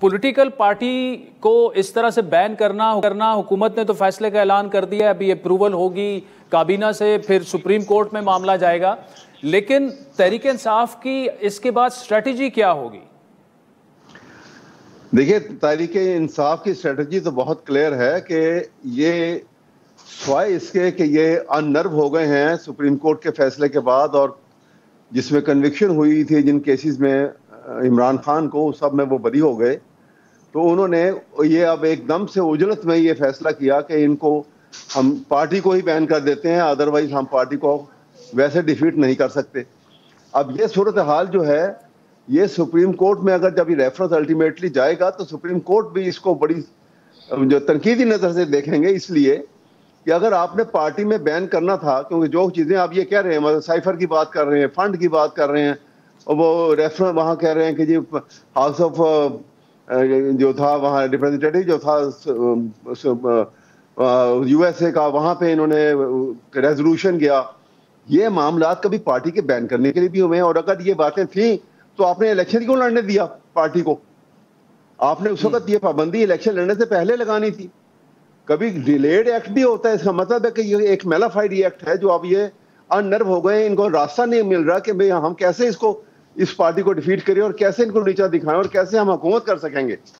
Political party کو اس طرح سے بین کرنا حکومت نے تو فیصلے کا اعلان کر دیا ہے، ابھی اپروول ہوگی کابینہ سے، پھر سپریم کورٹ میں معاملہ جائے گا، لیکن تحریک انصاف کی اس کے بعد اسٹریٹجی کیا ہوگی؟ دیکھیے، تحریک انصاف کی اسٹریٹجی تو بہت کلیئر ہے کہ یہ سوائے اس کے کہ یہ ان نرو ہو گئے ہیں سپریم کورٹ کے فیصلے کے بعد، اور جس میں کنوکشن ہوئی تھی جن کیسز میں عمران خان کو، سب میں وہ بری ہو گئے، تو انہوں نے یہ اب ایک دم سے اجلت میں یہ فیصلہ کیا کہ ان کو ہم پارٹی کو ہی بین کر دیتے ہیں، ادروائز ہم پارٹی کو ویسے ڈیفیٹ نہیں کر سکتے۔ اب یہ صورتحال جو ہے، یہ سپریم کورٹ میں اگر جب یہ ریفرنس الٹیمیٹلی جائے گا تو سپریم کورٹ بھی اس کو بڑی جو تنقیدی نظر سے دیکھیں گے، اس لیے کہ اگر آپ نے پارٹی میں بین کرنا تھا، کیونکہ جو چیزیں آپ یہ کہہ رہے ہیں، سائفر کی بات کر رہے ہیں، فنڈ کی بات کر رہے ہیں، اور وہ ریفرنس وہاں کہہ رہے ہیں کہ جی ہاؤس آف جو تھا وہاں ریپرزینٹیٹو جو تھا یو ایس اے کا، وہاں پہ انہوں نے ریزولوشن کیا۔ یہ معاملات کبھی پارٹی کے بین کرنے کے لیے بھی ہوئے ہیں، اور اگر یہ باتیں تھیں تو آپ نے الیکشن کیوں لڑنے دیا پارٹی کو؟ آپ نے اس وقت یہ پابندی الیکشن لڑنے سے پہلے لگانی تھی۔ کبھی ڈیلیڈ ایکٹ بھی ہوتا ہے، اس کا مطلب ہے کہ یہ ایک میلافائڈ ایکٹ ہے جو اب یہ ان نرو ہو گئے، ان کو راستہ نہیں مل رہا کہ ہم کیسے اس پارٹی کو ڈیفیٹ کریں اور کیسے ان کو نیچا دکھائیں اور کیسے ہم حکومت کر سکیں گے۔